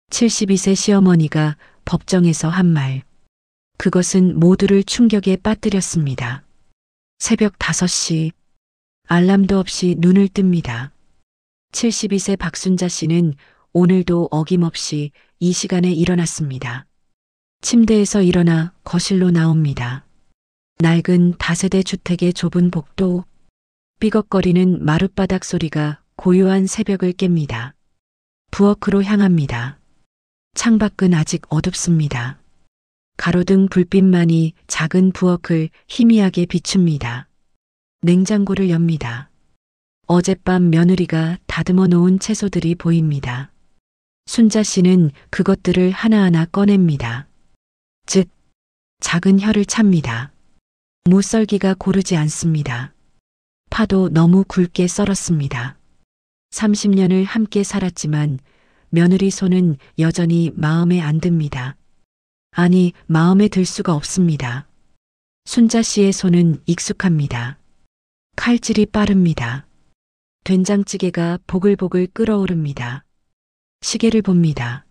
72세 시어머니가 법정에서 한 말. 그것은 모두를 충격에 빠뜨렸습니다. 새벽 5시. 알람도 없이 눈을 뜹니다. 72세 박순자 씨는 오늘도 어김없이 이 시간에 일어났습니다. 침대에서 일어나 거실로 나옵니다. 낡은 다세대 주택의 좁은 복도, 삐걱거리는 마룻바닥 소리가 고요한 새벽을 깹니다. 부엌으로 향합니다. 창밖은 아직 어둡습니다. 가로등 불빛만이 작은 부엌을 희미하게 비춥니다. 냉장고를 엽니다. 어젯밤 며느리가 다듬어 놓은 채소들이 보입니다. 순자 씨는 그것들을 하나하나 꺼냅니다. 즉, 작은 혀를 찹니다. 무썰기가 고르지 않습니다. 파도 너무 굵게 썰었습니다. 30년을 함께 살았지만 며느리 손은 여전히 마음에 안 듭니다. 아니, 마음에 들 수가 없습니다. 순자 씨의 손은 익숙합니다. 칼질이 빠릅니다. 된장찌개가 보글보글 끓어오릅니다. 시계를 봅니다.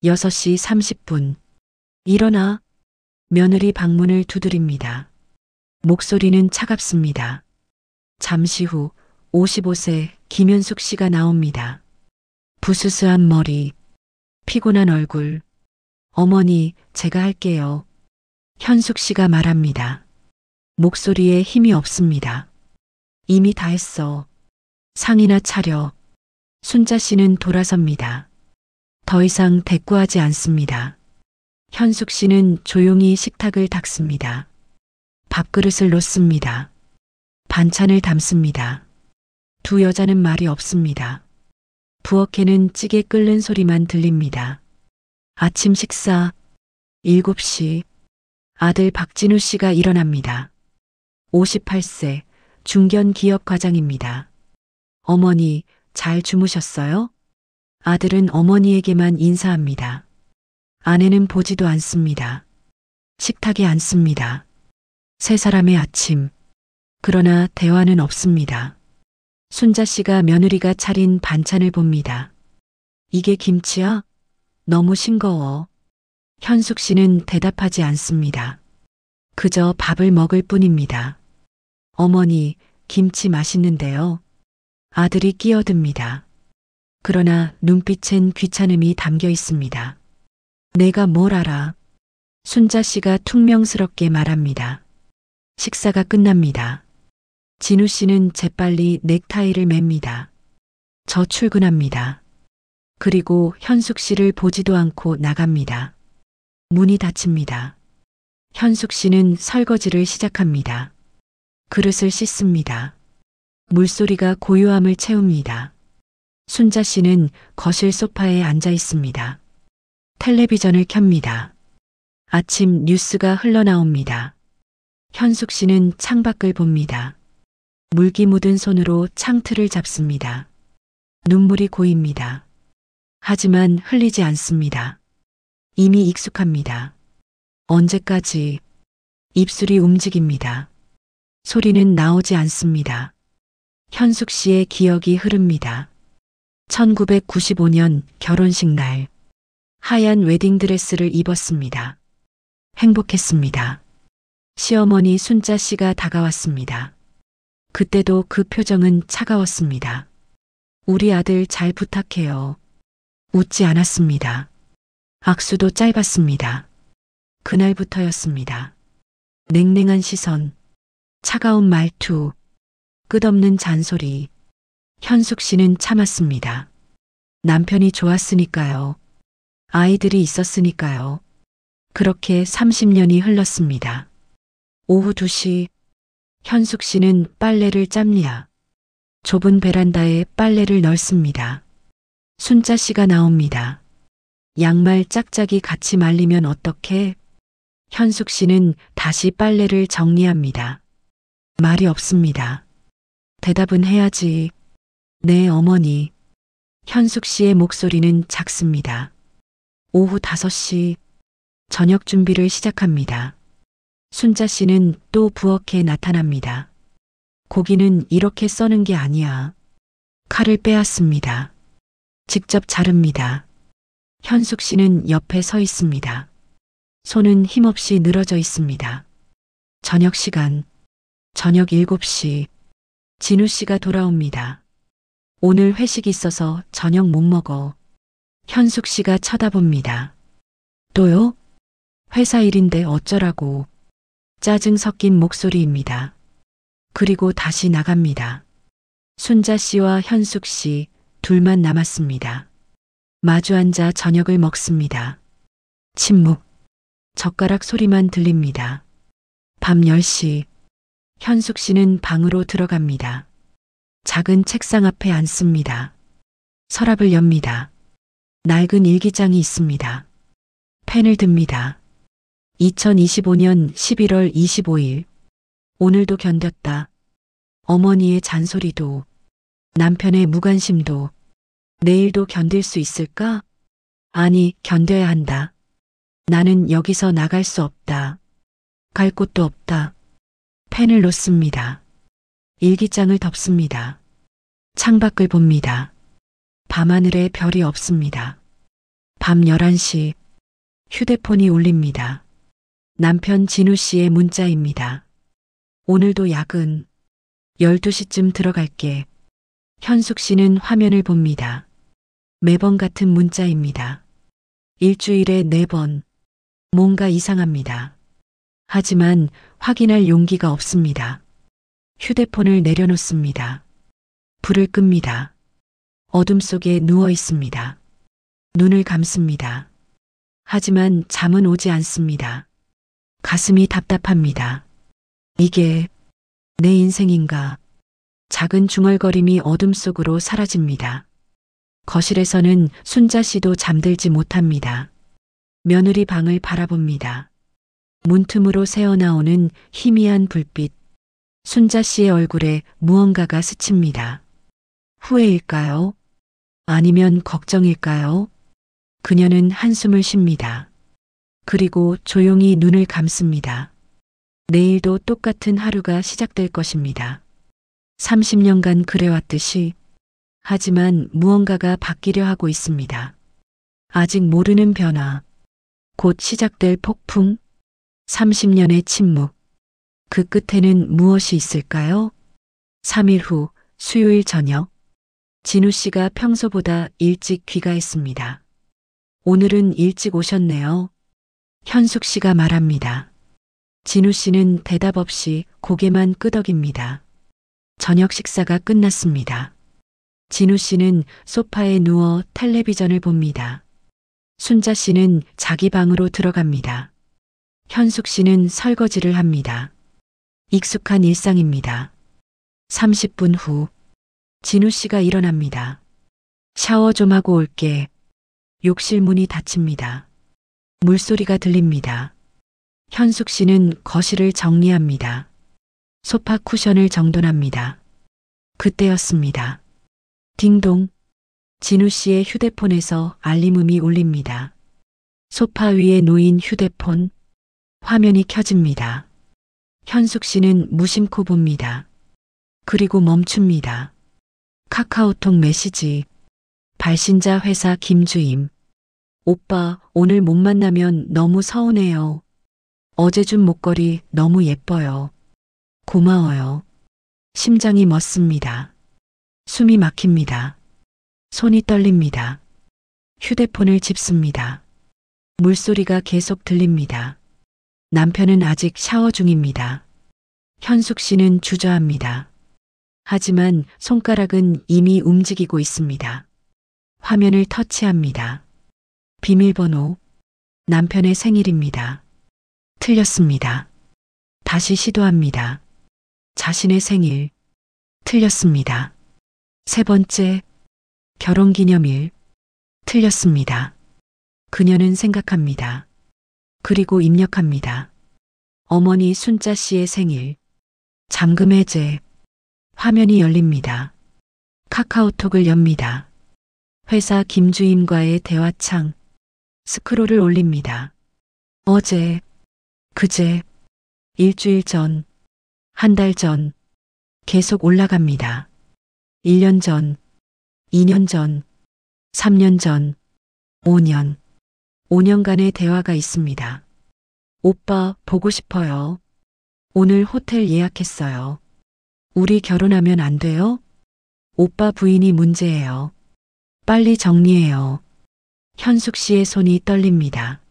6시 30분. 일어나. 며느리 방문을 두드립니다. 목소리는 차갑습니다. 잠시 후 55세 김현숙 씨가 나옵니다. 부스스한 머리, 피곤한 얼굴. 어머니, 제가 할게요. 현숙 씨가 말합니다. 목소리에 힘이 없습니다. 이미 다 했어. 상이나 차려. 순자 씨는 돌아섭니다. 더 이상 대꾸하지 않습니다. 현숙 씨는 조용히 식탁을 닦습니다. 밥그릇을 놓습니다. 반찬을 담습니다. 두 여자는 말이 없습니다. 부엌에는 찌개 끓는 소리만 들립니다. 아침 식사 7시. 아들 박진우 씨가 일어납니다. 58세 중견 기업 과장입니다. 어머니, 잘 주무셨어요? 아들은 어머니에게만 인사합니다. 아내는 보지도 않습니다. 식탁에 앉습니다. 세 사람의 아침. 그러나 대화는 없습니다. 순자 씨가 며느리가 차린 반찬을 봅니다. 이게 김치야? 너무 싱거워. 현숙 씨는 대답하지 않습니다. 그저 밥을 먹을 뿐입니다. 어머니, 김치 맛있는데요. 아들이 끼어듭니다. 그러나 눈빛엔 귀찮음이 담겨 있습니다. 내가 뭘 알아? 순자 씨가 퉁명스럽게 말합니다. 식사가 끝납니다. 진우 씨는 재빨리 넥타이를 맵니다. 저 출근합니다. 그리고 현숙 씨를 보지도 않고 나갑니다. 문이 닫힙니다. 현숙 씨는 설거지를 시작합니다. 그릇을 씻습니다. 물소리가 고요함을 채웁니다. 순자 씨는 거실 소파에 앉아 있습니다. 텔레비전을 켭니다. 아침 뉴스가 흘러나옵니다. 현숙 씨는 창밖을 봅니다. 물기 묻은 손으로 창틀을 잡습니다. 눈물이 고입니다. 하지만 흘리지 않습니다. 이미 익숙합니다. 언제까지? 입술이 움직입니다. 소리는 나오지 않습니다. 현숙 씨의 기억이 흐릅니다. 1995년 결혼식 날. 하얀 웨딩드레스를 입었습니다. 행복했습니다. 시어머니 순자 씨가 다가왔습니다. 그때도 그 표정은 차가웠습니다. 우리 아들 잘 부탁해요. 웃지 않았습니다. 악수도 짧았습니다. 그날부터였습니다. 냉랭한 시선, 차가운 말투, 끝없는 잔소리. 현숙 씨는 참았습니다. 남편이 좋았으니까요. 아이들이 있었으니까요. 그렇게 30년이 흘렀습니다. 오후 2시, 현숙 씨는 빨래를 짭니다. 좁은 베란다에 빨래를 널습니다. 순자 씨가 나옵니다. 양말 짝짝이 같이 말리면 어떡해? 현숙 씨는 다시 빨래를 정리합니다. 말이 없습니다. 대답은 해야지. 네, 어머니. 현숙 씨의 목소리는 작습니다. 오후 5시, 저녁 준비를 시작합니다. 순자 씨는 또 부엌에 나타납니다. 고기는 이렇게 써는 게 아니야. 칼을 빼앗습니다. 직접 자릅니다. 현숙 씨는 옆에 서 있습니다. 손은 힘없이 늘어져 있습니다. 저녁 시간, 저녁 7시, 진우 씨가 돌아옵니다. 오늘 회식 있어서 저녁 못 먹어. 현숙 씨가 쳐다봅니다. 또요? 회사 일인데 어쩌라고. 짜증 섞인 목소리입니다. 그리고 다시 나갑니다. 순자 씨와 현숙 씨 둘만 남았습니다. 마주 앉아 저녁을 먹습니다. 침묵. 젓가락 소리만 들립니다. 밤 10시. 현숙 씨는 방으로 들어갑니다. 작은 책상 앞에 앉습니다. 서랍을 엽니다. 낡은 일기장이 있습니다. 펜을 듭니다. 2025년 11월 25일. 오늘도 견뎠다. 어머니의 잔소리도, 남편의 무관심도, 내일도 견딜 수 있을까? 아니, 견뎌야 한다. 나는 여기서 나갈 수 없다. 갈 곳도 없다. 펜을 놓습니다. 일기장을 덮습니다. 창밖을 봅니다. 밤하늘에 별이 없습니다. 밤 11시. 휴대폰이 울립니다. 남편 진우 씨의 문자입니다. 오늘도 야근. 12시쯤 들어갈게. 현숙 씨는 화면을 봅니다. 매번 같은 문자입니다. 일주일에 4번. 뭔가 이상합니다. 하지만 확인할 용기가 없습니다. 휴대폰을 내려놓습니다. 불을 끕니다. 어둠 속에 누워 있습니다. 눈을 감습니다. 하지만 잠은 오지 않습니다. 가슴이 답답합니다. 이게 내 인생인가? 작은 중얼거림이 어둠 속으로 사라집니다. 거실에서는 순자 씨도 잠들지 못합니다. 며느리 방을 바라봅니다. 문틈으로 새어나오는 희미한 불빛. 순자 씨의 얼굴에 무언가가 스칩니다. 후회일까요? 아니면 걱정일까요? 그녀는 한숨을 쉽니다. 그리고 조용히 눈을 감습니다. 내일도 똑같은 하루가 시작될 것입니다. 30년간 그래왔듯이. 하지만 무언가가 바뀌려 하고 있습니다. 아직 모르는 변화. 곧 시작될 폭풍. 30년의 침묵. 그 끝에는 무엇이 있을까요? 3일 후 수요일 저녁. 진우 씨가 평소보다 일찍 귀가했습니다. 오늘은 일찍 오셨네요. 현숙 씨가 말합니다. 진우 씨는 대답 없이 고개만 끄덕입니다. 저녁 식사가 끝났습니다. 진우 씨는 소파에 누워 텔레비전을 봅니다. 순자 씨는 자기 방으로 들어갑니다. 현숙 씨는 설거지를 합니다. 익숙한 일상입니다. 30분 후 진우 씨가 일어납니다. 샤워 좀 하고 올게. 욕실 문이 닫힙니다. 물소리가 들립니다. 현숙 씨는 거실을 정리합니다. 소파 쿠션을 정돈합니다. 그때였습니다. 딩동. 진우 씨의 휴대폰에서 알림음이 울립니다. 소파 위에 놓인 휴대폰. 화면이 켜집니다. 현숙 씨는 무심코 봅니다. 그리고 멈춥니다. 카카오톡 메시지. 발신자 회사 김주임. 오빠, 오늘 못 만나면 너무 서운해요. 어제 준 목걸이 너무 예뻐요. 고마워요. 심장이 멎습니다. 숨이 막힙니다. 손이 떨립니다. 휴대폰을 짚습니다. 물소리가 계속 들립니다. 남편은 아직 샤워 중입니다. 현숙 씨는 주저합니다. 하지만 손가락은 이미 움직이고 있습니다. 화면을 터치합니다. 비밀번호. 남편의 생일입니다. 틀렸습니다. 다시 시도합니다. 자신의 생일. 틀렸습니다. 세 번째. 결혼기념일. 틀렸습니다. 그녀는 생각합니다. 그리고 입력합니다. 어머니 순자 씨의 생일. 잠금 해제. 화면이 열립니다. 카카오톡을 엽니다. 회사 김주임과의 대화창. 스크롤을 올립니다. 어제, 그제, 일주일 전, 한 달 전, 계속 올라갑니다. 1년 전, 2년 전, 3년 전, 5년. 5년간의 대화가 있습니다. 오빠, 보고 싶어요. 오늘 호텔 예약했어요. 우리 결혼하면 안 돼요? 오빠 부인이 문제예요. 빨리 정리해요. 현숙 씨의 손이 떨립니다.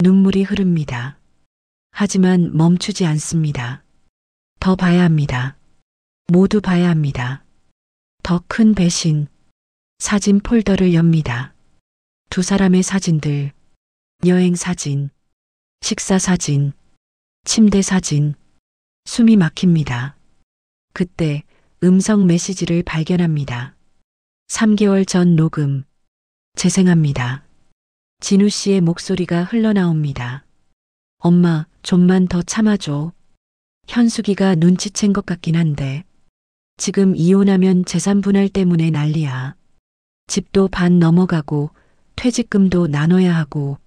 눈물이 흐릅니다. 하지만 멈추지 않습니다. 더 봐야 합니다. 모두 봐야 합니다. 더 큰 배신. 사진 폴더를 엽니다. 두 사람의 사진들, 여행 사진, 식사 사진, 침대 사진. 숨이 막힙니다. 그때 음성 메시지를 발견합니다. 3개월 전 녹음. 재생합니다. 진우 씨의 목소리가 흘러나옵니다. 엄마, 좀만 더 참아줘. 현숙이가 눈치챈 것 같긴 한데 지금 이혼하면 재산 분할 때문에 난리야. 집도 반 넘어가고 퇴직금도 나눠야 하고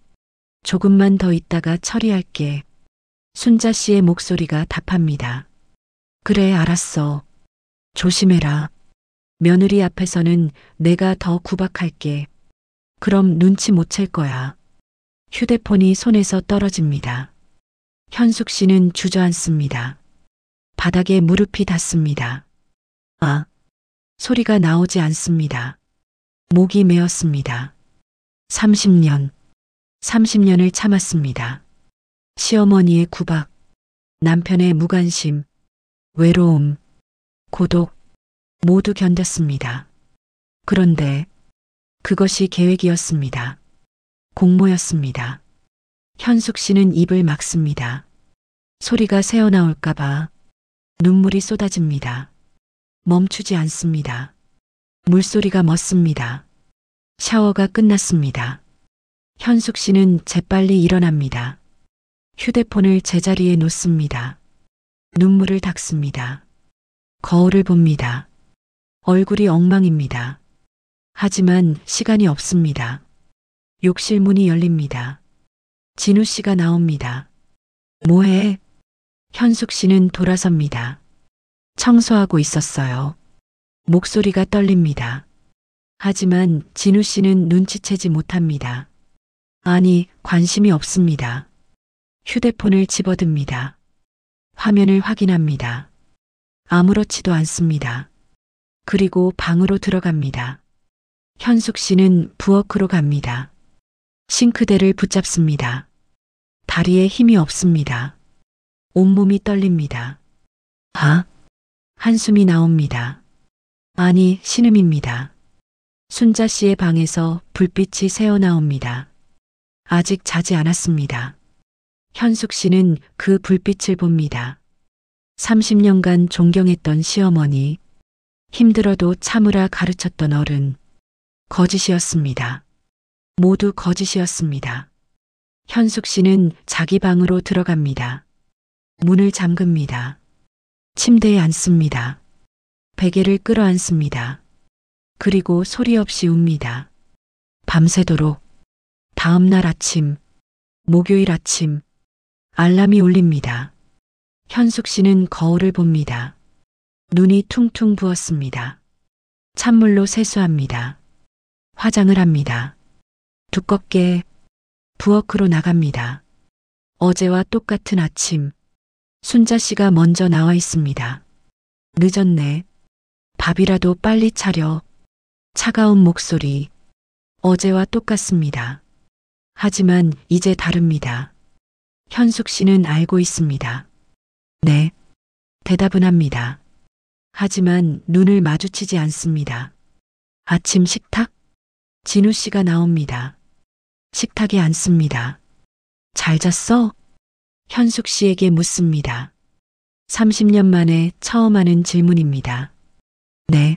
조금만 더 있다가 처리할게. 순자 씨의 목소리가 답합니다. 그래, 알았어. 조심해라. 며느리 앞에서는 내가 더 구박할게. 그럼 눈치 못 챌 거야. 휴대폰이 손에서 떨어집니다. 현숙 씨는 주저앉습니다. 바닥에 무릎이 닿습니다. 아, 소리가 나오지 않습니다. 목이 메었습니다. 30년을 참았습니다. 시어머니의 구박, 남편의 무관심, 외로움, 고독 모두 견뎠습니다. 그런데 그것이 계획이었습니다. 공모였습니다. 현숙 씨는 입을 막습니다. 소리가 새어나올까봐 눈물이 쏟아집니다. 멈추지 않습니다. 물소리가 멎습니다. 샤워가 끝났습니다. 현숙 씨는 재빨리 일어납니다. 휴대폰을 제자리에 놓습니다. 눈물을 닦습니다. 거울을 봅니다. 얼굴이 엉망입니다. 하지만 시간이 없습니다. 욕실 문이 열립니다. 진우 씨가 나옵니다. 뭐해? 현숙 씨는 돌아섭니다. 청소하고 있었어요. 목소리가 떨립니다. 하지만 진우 씨는 눈치채지 못합니다. 아니, 관심이 없습니다. 휴대폰을 집어듭니다. 화면을 확인합니다. 아무렇지도 않습니다. 그리고 방으로 들어갑니다. 현숙 씨는 부엌으로 갑니다. 싱크대를 붙잡습니다. 다리에 힘이 없습니다. 온몸이 떨립니다. 아? 한숨이 나옵니다. 아니, 신음입니다. 순자 씨의 방에서 불빛이 새어나옵니다. 아직 자지 않았습니다. 현숙 씨는 그 불빛을 봅니다. 30년간 존경했던 시어머니, 힘들어도 참으라 가르쳤던 어른, 거짓이었습니다. 모두 거짓이었습니다. 현숙 씨는 자기 방으로 들어갑니다. 문을 잠급니다. 침대에 앉습니다. 베개를 끌어안습니다. 그리고 소리 없이 웁니다. 밤새도록. 다음 날 아침, 목요일 아침, 알람이 울립니다. 현숙 씨는 거울을 봅니다. 눈이 퉁퉁 부었습니다. 찬물로 세수합니다. 화장을 합니다. 두껍게 부엌으로 나갑니다. 어제와 똑같은 아침, 순자 씨가 먼저 나와 있습니다. 늦었네. 밥이라도 빨리 차려. 차가운 목소리. 어제와 똑같습니다. 하지만 이제 다릅니다. 현숙 씨는 알고 있습니다. 네. 대답은 합니다. 하지만 눈을 마주치지 않습니다. 아침 식탁? 진우 씨가 나옵니다. 식탁에 앉습니다. 잘 잤어? 현숙 씨에게 묻습니다. 30년 만에 처음 하는 질문입니다. 네.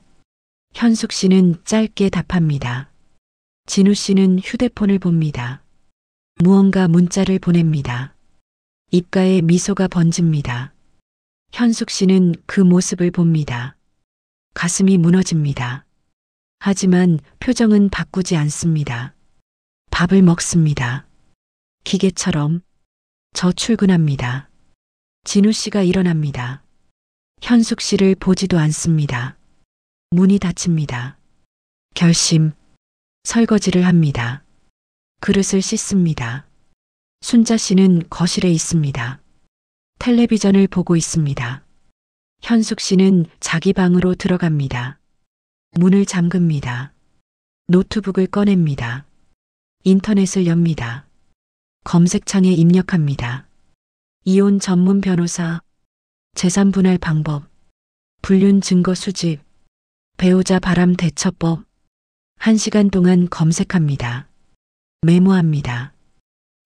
현숙 씨는 짧게 답합니다. 진우 씨는 휴대폰을 봅니다. 무언가 문자를 보냅니다. 입가에 미소가 번집니다. 현숙 씨는 그 모습을 봅니다. 가슴이 무너집니다. 하지만 표정은 바꾸지 않습니다. 밥을 먹습니다. 기계처럼. 저 출근합니다. 진우 씨가 일어납니다. 현숙 씨를 보지도 않습니다. 문이 닫힙니다. 결심. 설거지를 합니다. 그릇을 씻습니다. 순자 씨는 거실에 있습니다. 텔레비전을 보고 있습니다. 현숙 씨는 자기 방으로 들어갑니다. 문을 잠급니다. 노트북을 꺼냅니다. 인터넷을 엽니다. 검색창에 입력합니다. 이혼 전문 변호사, 재산 분할 방법, 불륜 증거 수집, 배우자 바람 대처법. 1시간 동안 검색합니다. 메모합니다.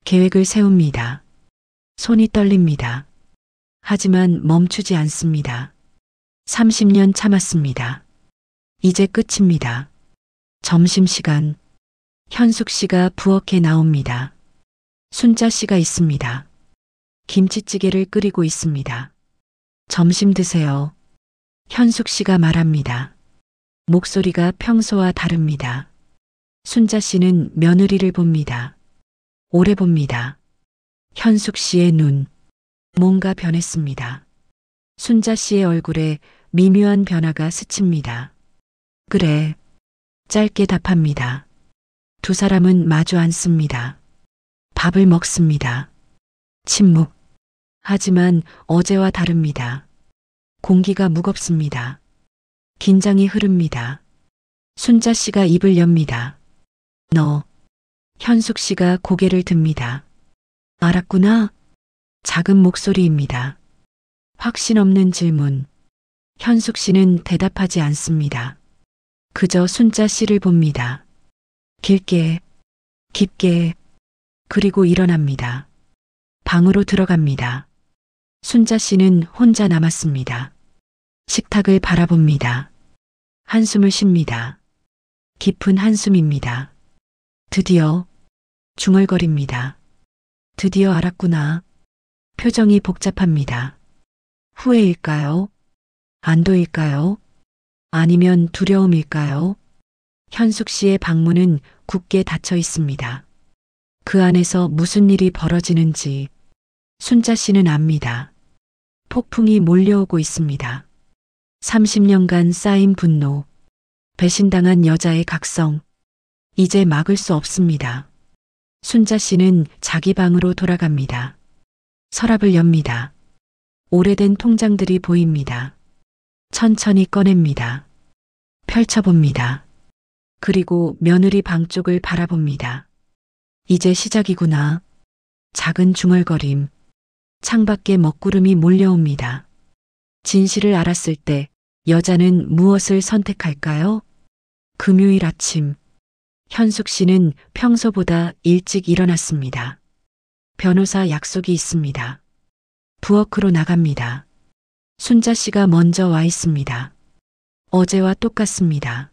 계획을 세웁니다. 손이 떨립니다. 하지만 멈추지 않습니다. 30년 참았습니다. 이제 끝입니다. 점심시간. 현숙 씨가 부엌에 나옵니다. 순자 씨가 있습니다. 김치찌개를 끓이고 있습니다. 점심 드세요. 현숙 씨가 말합니다. 목소리가 평소와 다릅니다. 순자 씨는 며느리를 봅니다. 오래 봅니다. 현숙 씨의 눈. 뭔가 변했습니다. 순자 씨의 얼굴에 미묘한 변화가 스칩니다. 그래. 짧게 답합니다. 두 사람은 마주 앉습니다. 밥을 먹습니다. 침묵. 하지만 어제와 다릅니다. 공기가 무겁습니다. 긴장이 흐릅니다. 순자 씨가 입을 엽니다. 너. 현숙 씨가 고개를 듭니다. 알았구나. 작은 목소리입니다. 확신 없는 질문. 현숙 씨는 대답하지 않습니다. 그저 순자 씨를 봅니다. 길게, 깊게, 그리고 일어납니다. 방으로 들어갑니다. 순자 씨는 혼자 남았습니다. 식탁을 바라봅니다. 한숨을 쉽니다. 깊은 한숨입니다. 드디어, 중얼거립니다. 드디어 알았구나. 표정이 복잡합니다. 후회일까요? 안도일까요? 아니면 두려움일까요? 현숙 씨의 방문은 굳게 닫혀 있습니다. 그 안에서 무슨 일이 벌어지는지 순자 씨는 압니다. 폭풍이 몰려오고 있습니다. 30년간 쌓인 분노, 배신당한 여자의 각성, 이제 막을 수 없습니다. 순자 씨는 자기 방으로 돌아갑니다. 서랍을 엽니다. 오래된 통장들이 보입니다. 천천히 꺼냅니다. 펼쳐봅니다. 그리고 며느리 방 쪽을 바라봅니다. 이제 시작이구나. 작은 중얼거림. 창밖에 먹구름이 몰려옵니다. 진실을 알았을 때 여자는 무엇을 선택할까요? 금요일 아침. 현숙 씨는 평소보다 일찍 일어났습니다. 변호사 약속이 있습니다. 부엌으로 나갑니다. 순자 씨가 먼저 와 있습니다. 어제와 똑같습니다.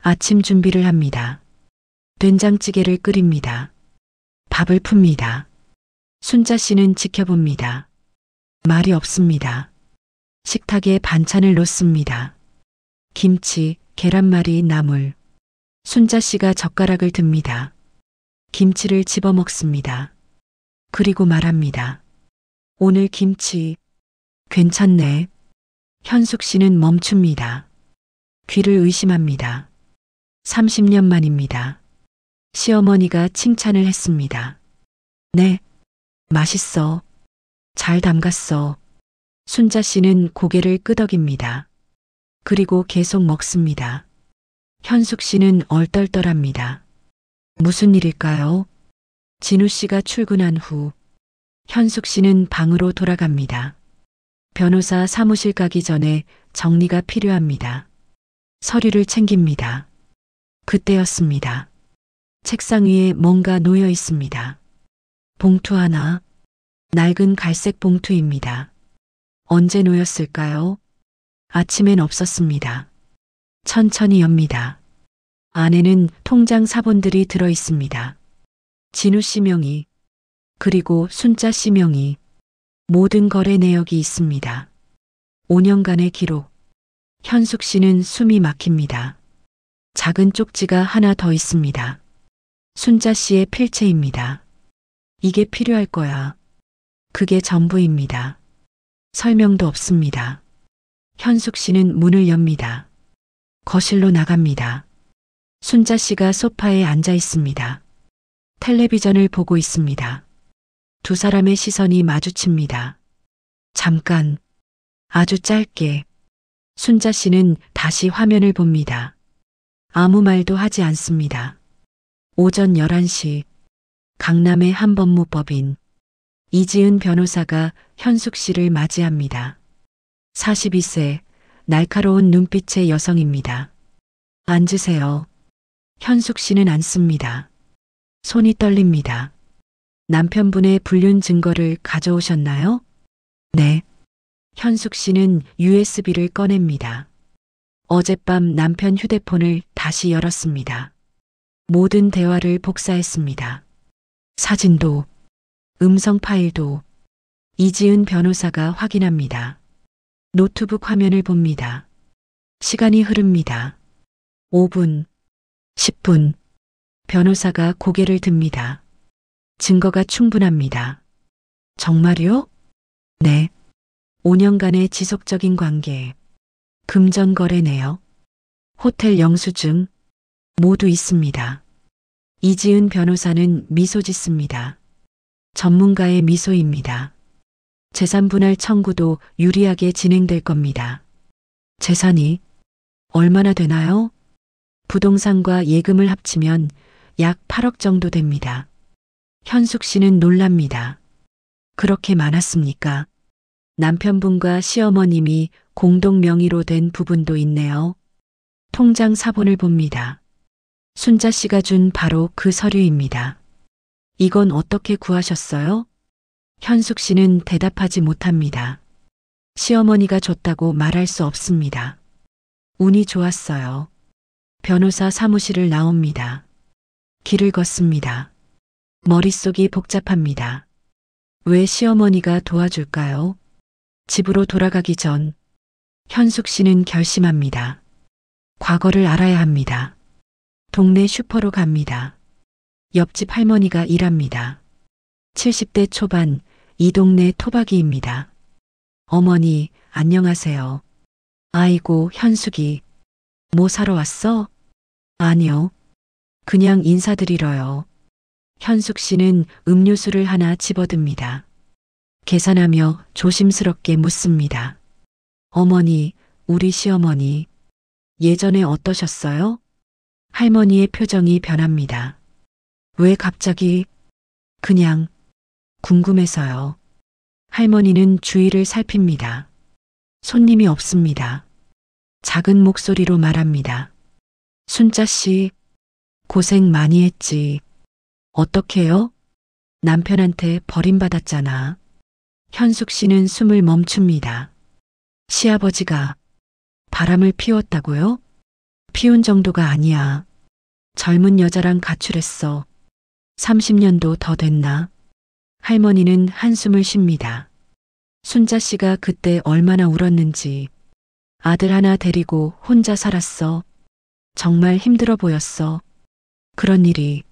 아침 준비를 합니다. 된장찌개를 끓입니다. 밥을 풉니다. 순자 씨는 지켜봅니다. 말이 없습니다. 식탁에 반찬을 놓습니다. 김치, 계란말이, 나물. 순자 씨가 젓가락을 듭니다. 김치를 집어 먹습니다. 그리고 말합니다. 오늘 김치 괜찮네. 현숙 씨는 멈춥니다. 귀를 의심합니다. 30년 만입니다. 시어머니가 칭찬을 했습니다. 네, 맛있어. 잘 담갔어. 순자 씨는 고개를 끄덕입니다. 그리고 계속 먹습니다. 현숙 씨는 얼떨떨합니다. 무슨 일일까요? 진우 씨가 출근한 후 현숙 씨는 방으로 돌아갑니다. 변호사 사무실 가기 전에 정리가 필요합니다. 서류를 챙깁니다. 그때였습니다. 책상 위에 뭔가 놓여 있습니다. 봉투 하나, 낡은 갈색 봉투입니다. 언제 놓였을까요? 아침엔 없었습니다. 천천히 엽니다. 안에는 통장 사본들이 들어 있습니다. 진우 씨 명의, 그리고 순자 씨 명의, 모든 거래 내역이 있습니다. 5년간의 기록. 현숙 씨는 숨이 막힙니다. 작은 쪽지가 하나 더 있습니다. 순자 씨의 필체입니다. 이게 필요할 거야. 그게 전부입니다. 설명도 없습니다. 현숙 씨는 문을 엽니다. 거실로 나갑니다. 순자 씨가 소파에 앉아 있습니다. 텔레비전을 보고 있습니다. 두 사람의 시선이 마주칩니다. 잠깐, 아주 짧게. 순자 씨는 다시 화면을 봅니다. 아무 말도 하지 않습니다. 오전 11시, 강남의 한법무법인 이지은 변호사가 현숙 씨를 맞이합니다. 42세, 날카로운 눈빛의 여성입니다. 앉으세요. 현숙 씨는 앉습니다. 손이 떨립니다. 남편분의 불륜 증거를 가져오셨나요? 네. 현숙 씨는 USB를 꺼냅니다. 어젯밤 남편 휴대폰을 다시 열었습니다. 모든 대화를 복사했습니다. 사진도, 음성 파일도. 이지은 변호사가 확인합니다. 노트북 화면을 봅니다. 시간이 흐릅니다. 5분, 10분. 변호사가 고개를 듭니다. 증거가 충분합니다. 정말요? 네. 5년간의 지속적인 관계. 금전 거래네요. 호텔 영수증. 모두 있습니다. 이지은 변호사는 미소 짓습니다. 전문가의 미소입니다. 재산 분할 청구도 유리하게 진행될 겁니다. 재산이 얼마나 되나요? 부동산과 예금을 합치면 약 8억 정도 됩니다. 현숙 씨는 놀랍니다. 그렇게 많았습니까? 남편분과 시어머님이 공동 명의로 된 부분도 있네요. 통장 사본을 봅니다. 순자 씨가 준 바로 그 서류입니다. 이건 어떻게 구하셨어요? 현숙 씨는 대답하지 못합니다. 시어머니가 줬다고 말할 수 없습니다. 운이 좋았어요. 변호사 사무실을 나옵니다. 길을 걷습니다. 머릿속이 복잡합니다. 왜 시어머니가 도와줄까요? 집으로 돌아가기 전 현숙 씨는 결심합니다. 과거를 알아야 합니다. 동네 슈퍼로 갑니다. 옆집 할머니가 일합니다. 70대 초반, 이 동네 토박이입니다. 어머니, 안녕하세요. 아이고, 현숙이. 뭐 사러 왔어? 아니요. 그냥 인사드리러요. 현숙 씨는 음료수를 하나 집어듭니다. 계산하며 조심스럽게 묻습니다. 어머니, 우리 시어머니. 예전에 어떠셨어요? 할머니의 표정이 변합니다. 왜 갑자기? 그냥 궁금해서요. 할머니는 주위를 살핍니다. 손님이 없습니다. 작은 목소리로 말합니다. 순자 씨, 고생 많이 했지. 어떡해요? 남편한테 버림받았잖아. 현숙 씨는 숨을 멈춥니다. 시아버지가 바람을 피웠다고요? 피운 정도가 아니야. 젊은 여자랑 가출했어. 30년도 더 됐나? 할머니는 한숨을 쉽니다. 순자 씨가 그때 얼마나 울었는지. 아들 하나 데리고 혼자 살았어. 정말 힘들어 보였어. 그런 일이.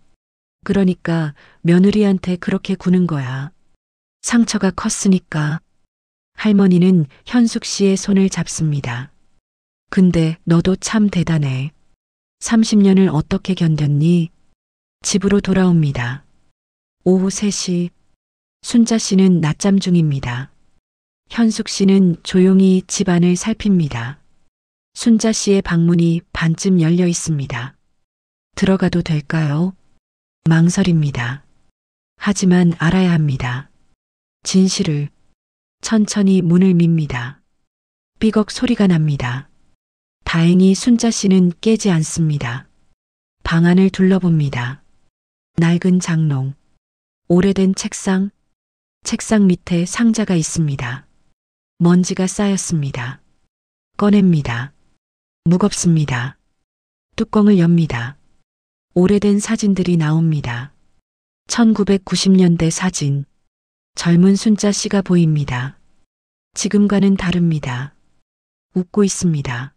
그러니까 며느리한테 그렇게 구는 거야. 상처가 컸으니까. 할머니는 현숙 씨의 손을 잡습니다. 근데 너도 참 대단해. 30년을 어떻게 견뎠니? 집으로 돌아옵니다. 오후 3시. 순자 씨는 낮잠 중입니다. 현숙 씨는 조용히 집안을 살핍니다. 순자 씨의 방문이 반쯤 열려 있습니다. 들어가도 될까요? 망설입니다. 하지만 알아야 합니다. 진실을. 천천히 문을 밉니다. 삐걱 소리가 납니다. 다행히 순자 씨는 깨지 않습니다. 방 안을 둘러봅니다. 낡은 장롱, 오래된 책상, 책상 밑에 상자가 있습니다. 먼지가 쌓였습니다. 꺼냅니다. 무겁습니다. 뚜껑을 엽니다. 오래된 사진들이 나옵니다. 1990년대 사진. 젊은 순자 씨가 보입니다. 지금과는 다릅니다. 웃고 있습니다.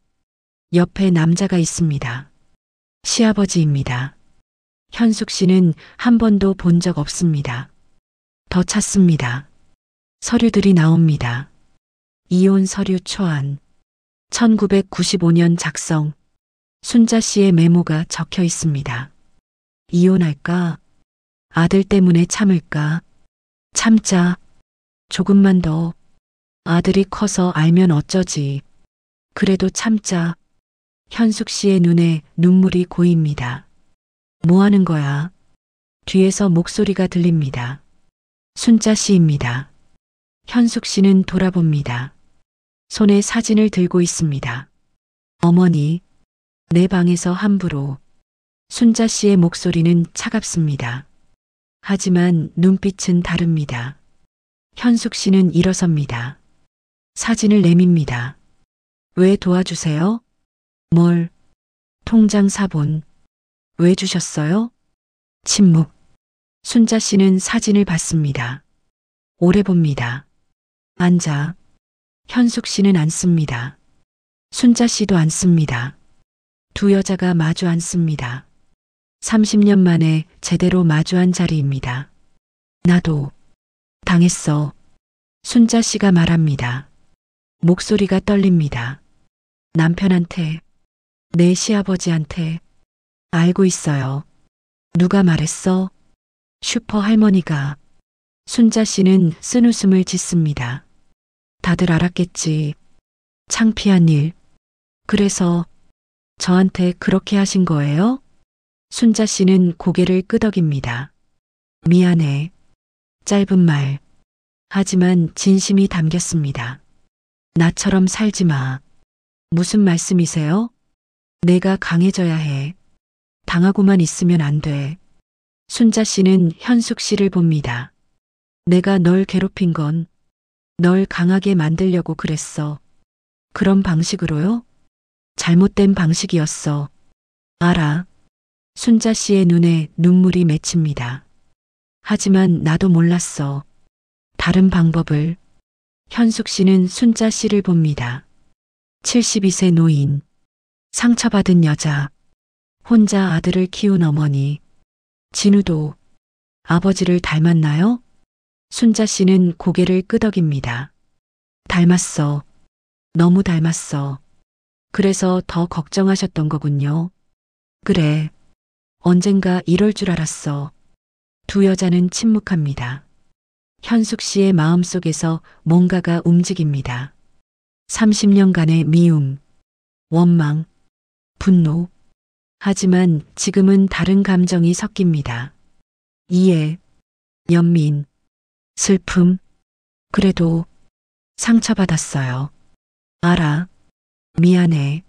옆에 남자가 있습니다. 시아버지입니다. 현숙 씨는 한 번도 본 적 없습니다. 더 찾습니다. 서류들이 나옵니다. 이혼 서류 초안. 1995년 작성. 순자 씨의 메모가 적혀 있습니다. 이혼할까? 아들 때문에 참을까? 참자. 조금만 더. 아들이 커서 알면 어쩌지. 그래도 참자. 현숙 씨의 눈에 눈물이 고입니다. 뭐 하는 거야? 뒤에서 목소리가 들립니다. 순자 씨입니다. 현숙 씨는 돌아봅니다. 손에 사진을 들고 있습니다. 어머니, 내 방에서 함부로. 순자 씨의 목소리는 차갑습니다. 하지만 눈빛은 다릅니다. 현숙 씨는 일어섭니다. 사진을 내밉니다. 왜 도와주세요? 뭘? 통장 사본. 왜 주셨어요? 침묵. 순자 씨는 사진을 받습니다. 오래 봅니다. 앉아. 현숙 씨는 앉습니다. 순자 씨도 앉습니다. 두 여자가 마주 앉습니다. 30년 만에 제대로 마주한 자리입니다. 나도 당했어. 순자 씨가 말합니다. 목소리가 떨립니다. 남편한테, 내 시아버지한테. 알고 있어요. 누가 말했어? 슈퍼 할머니가. 순자 씨는 쓴웃음을 짓습니다. 다들 알았겠지. 창피한 일. 그래서 저한테 그렇게 하신 거예요? 순자 씨는 고개를 끄덕입니다. 미안해. 짧은 말. 하지만 진심이 담겼습니다. 나처럼 살지 마. 무슨 말씀이세요? 내가 강해져야 해. 당하고만 있으면 안 돼. 순자 씨는 현숙 씨를 봅니다. 내가 널 괴롭힌 건 널 강하게 만들려고 그랬어. 그런 방식으로요? 잘못된 방식이었어. 알아. 순자 씨의 눈에 눈물이 맺힙니다. 하지만 나도 몰랐어. 다른 방법을. 현숙 씨는 순자 씨를 봅니다. 72세 노인. 상처받은 여자. 혼자 아들을 키운 어머니. 진우도 아버지를 닮았나요? 순자 씨는 고개를 끄덕입니다. 닮았어. 너무 닮았어. 그래서 더 걱정하셨던 거군요. 그래. 언젠가 이럴 줄 알았어. 두 여자는 침묵합니다. 현숙 씨의 마음속에서 뭔가가 움직입니다. 30년간의 미움, 원망, 분노. 하지만 지금은 다른 감정이 섞입니다. 이해, 연민, 슬픔. 그래도 상처받았어요. 알아. 미안해.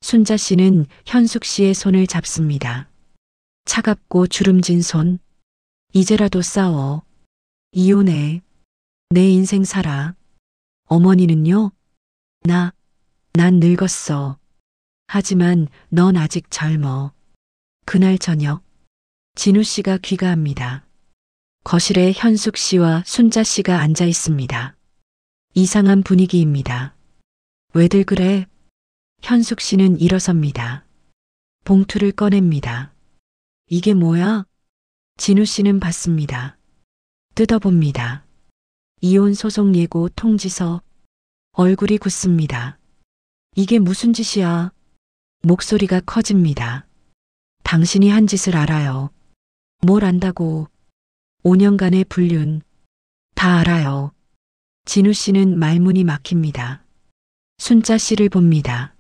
순자 씨는 현숙 씨의 손을 잡습니다. 차갑고 주름진 손. 이제라도 싸워. 이혼해. 내 인생 살아. 어머니는요? 난 늙었어. 하지만 넌 아직 젊어. 그날 저녁, 진우 씨가 귀가합니다. 거실에 현숙 씨와 순자 씨가 앉아 있습니다. 이상한 분위기입니다. 왜들 그래? 현숙 씨는 일어섭니다. 봉투를 꺼냅니다. 이게 뭐야? 진우 씨는 받습니다. 뜯어봅니다. 이혼 소송 예고 통지서. 얼굴이 굳습니다. 이게 무슨 짓이야? 목소리가 커집니다. 당신이 한 짓을 알아요. 뭘 안다고? 5년간의 불륜. 다 알아요. 진우 씨는 말문이 막힙니다. 순자 씨를 봅니다.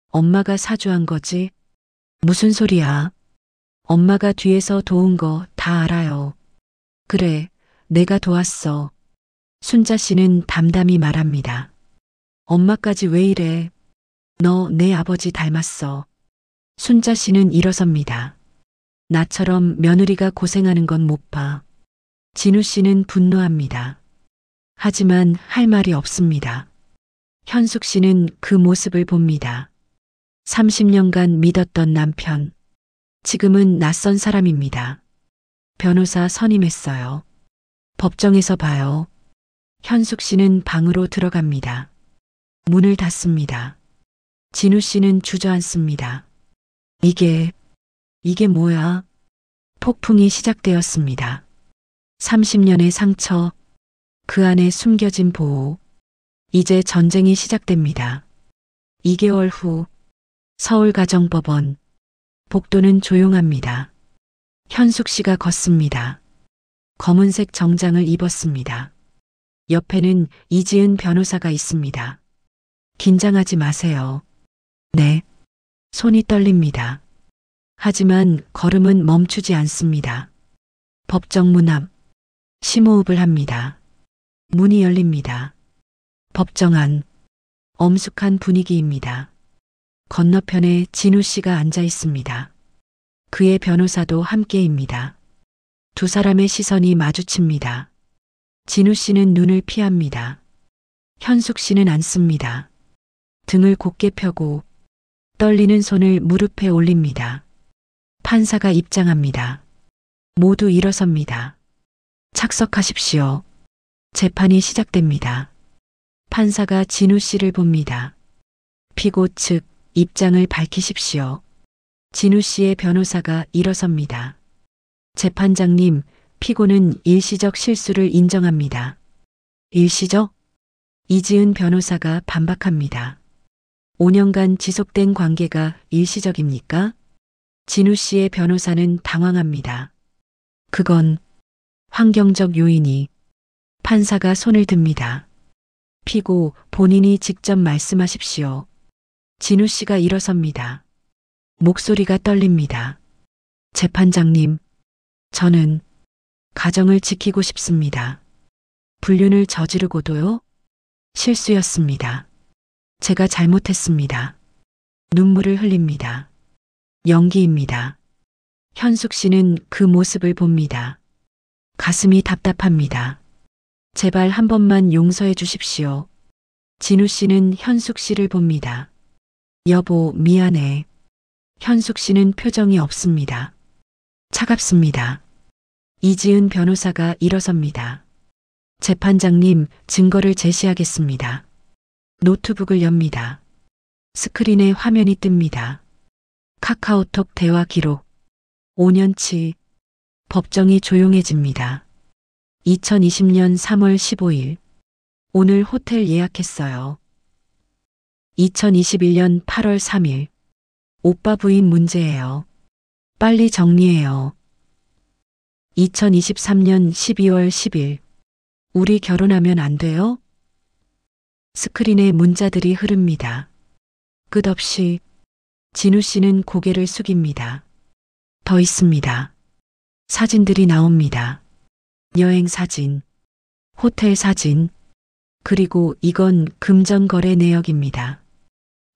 엄마가 사주한 거지? 무슨 소리야? 엄마가 뒤에서 도운 거 다 알아요. 그래, 내가 도왔어. 순자 씨는 담담히 말합니다. 엄마까지 왜 이래? 너 내 아버지 닮았어. 순자 씨는 일어섭니다. 나처럼 며느리가 고생하는 건 못 봐. 진우 씨는 분노합니다. 하지만 할 말이 없습니다. 현숙 씨는 그 모습을 봅니다. 30년간 믿었던 남편. 지금은 낯선 사람입니다. 변호사 선임했어요. 법정에서 봐요. 현숙 씨는 방으로 들어갑니다. 문을 닫습니다. 진우 씨는 주저앉습니다. 이게 뭐야? 폭풍이 시작되었습니다. 30년의 상처, 그 안에 숨겨진 보호. 이제 전쟁이 시작됩니다. 2개월 후 서울가정법원. 복도는 조용합니다. 현숙 씨가 걷습니다. 검은색 정장을 입었습니다. 옆에는 이지은 변호사가 있습니다. 긴장하지 마세요. 네. 손이 떨립니다. 하지만 걸음은 멈추지 않습니다. 법정 문 앞. 심호흡을 합니다. 문이 열립니다. 법정 안. 엄숙한 분위기입니다. 건너편에 진우 씨가 앉아 있습니다. 그의 변호사도 함께입니다. 두 사람의 시선이 마주칩니다. 진우 씨는 눈을 피합니다. 현숙 씨는 앉습니다. 등을 곧게 펴고 떨리는 손을 무릎에 올립니다. 판사가 입장합니다. 모두 일어섭니다. 착석하십시오. 재판이 시작됩니다. 판사가 진우 씨를 봅니다. 피고 측 입장을 밝히십시오. 진우 씨의 변호사가 일어섭니다. 재판장님, 피고는 일시적 실수를 인정합니다. 일시적? 이지은 변호사가 반박합니다. 5년간 지속된 관계가 일시적입니까? 진우 씨의 변호사는 당황합니다. 그건 환경적 요인이. 판사가 손을 듭니다. 피고 본인이 직접 말씀하십시오. 진우 씨가 일어섭니다. 목소리가 떨립니다. 재판장님, 저는 가정을 지키고 싶습니다. 불륜을 저지르고도요? 실수였습니다. 제가 잘못했습니다. 눈물을 흘립니다. 연기입니다. 현숙 씨는 그 모습을 봅니다. 가슴이 답답합니다. 제발 한 번만 용서해 주십시오. 진우 씨는 현숙 씨를 봅니다. 여보, 미안해. 현숙 씨는 표정이 없습니다. 차갑습니다. 이지은 변호사가 일어섭니다. 재판장님, 증거를 제시하겠습니다. 노트북을 엽니다. 스크린에 화면이 뜹니다. 카카오톡 대화 기록. 5년치. 법정이 조용해집니다. 2020년 3월 15일. 오늘 호텔 예약했어요. 2021년 8월 3일. 오빠 부인 문제예요. 빨리 정리해요. 2023년 12월 10일. 우리 결혼하면 안 돼요? 스크린에 문자들이 흐릅니다. 끝없이. 진우 씨는 고개를 숙입니다. 더 있습니다. 사진들이 나옵니다. 여행 사진, 호텔 사진, 그리고 이건 금전거래 내역입니다.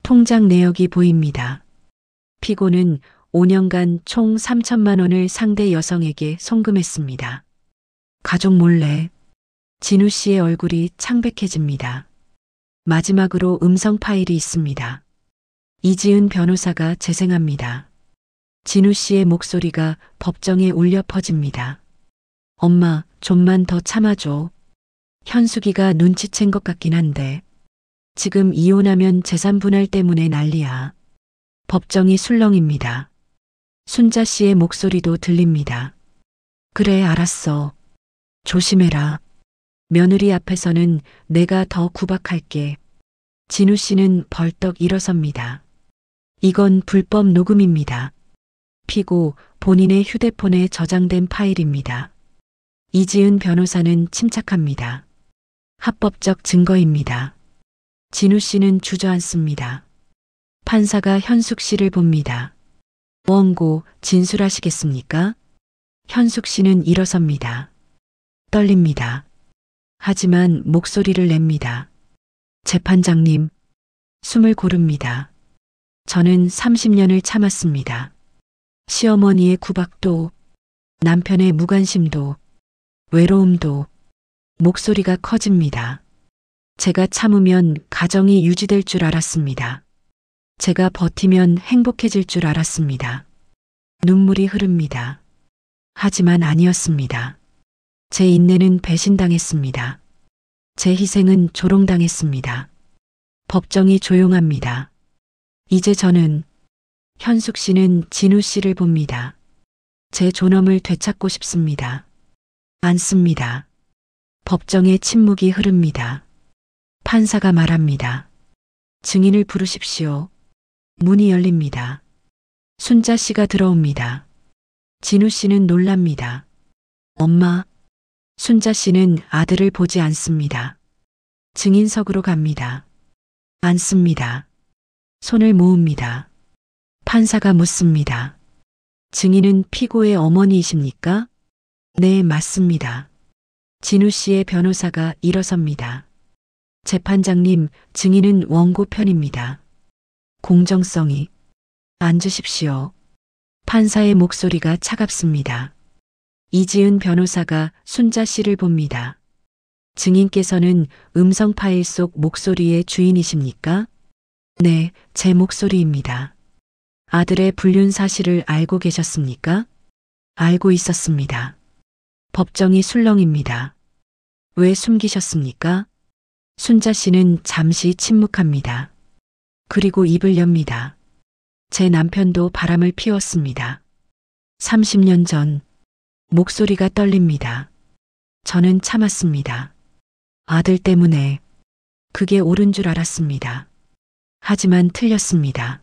통장 내역이 보입니다. 피고는 5년간 총 3천만 원을 상대 여성에게 송금했습니다. 가족 몰래. 진우 씨의 얼굴이 창백해집니다. 마지막으로 음성 파일이 있습니다. 이지은 변호사가 재생합니다. 진우 씨의 목소리가 법정에 울려 퍼집니다. 엄마, 좀만 더 참아줘. 현숙이가 눈치챈 것 같긴 한데 지금 이혼하면 재산 분할 때문에 난리야. 법정이 술렁입니다. 순자 씨의 목소리도 들립니다. 그래, 알았어. 조심해라. 며느리 앞에서는 내가 더 구박할게. 진우 씨는 벌떡 일어섭니다. 이건 불법 녹음입니다. 피고 본인의 휴대폰에 저장된 파일입니다. 이지은 변호사는 침착합니다. 합법적 증거입니다. 진우 씨는 주저앉습니다. 판사가 현숙 씨를 봅니다. 원고 진술하시겠습니까? 현숙 씨는 일어섭니다. 떨립니다. 하지만 목소리를 냅니다. 재판장님, 숨을 고릅니다. 저는 30년을 참았습니다. 시어머니의 구박도, 남편의 무관심도, 외로움도. 목소리가 커집니다. 제가 참으면 가정이 유지될 줄 알았습니다. 제가 버티면 행복해질 줄 알았습니다. 눈물이 흐릅니다. 하지만 아니었습니다. 제 인내는 배신당했습니다. 제 희생은 조롱당했습니다. 법정이 조용합니다. 이제 저는. 현숙 씨는 진우 씨를 봅니다. 제 존엄을 되찾고 싶습니다. 않습니다. 법정의 침묵이 흐릅니다. 판사가 말합니다. 증인을 부르십시오. 문이 열립니다. 순자 씨가 들어옵니다. 진우 씨는 놀랍니다. 엄마, 순자 씨는 아들을 보지 않습니다. 증인석으로 갑니다. 앉습니다. 손을 모읍니다. 판사가 묻습니다. 증인은 피고의 어머니이십니까? 네, 맞습니다. 진우 씨의 변호사가 일어섭니다. 재판장님, 증인은 원고 편입니다. 공정성이. 앉으십시오. 판사의 목소리가 차갑습니다. 이지은 변호사가 순자 씨를 봅니다. 증인께서는 음성 파일 속 목소리의 주인이십니까? 네, 제 목소리입니다. 아들의 불륜 사실을 알고 계셨습니까? 알고 있었습니다. 법정이 술렁입니다. 왜 숨기셨습니까? 순자 씨는 잠시 침묵합니다. 그리고 입을 엽니다. 제 남편도 바람을 피웠습니다. 30년 전. 목소리가 떨립니다. 저는 참았습니다. 아들 때문에. 그게 옳은 줄 알았습니다. 하지만 틀렸습니다.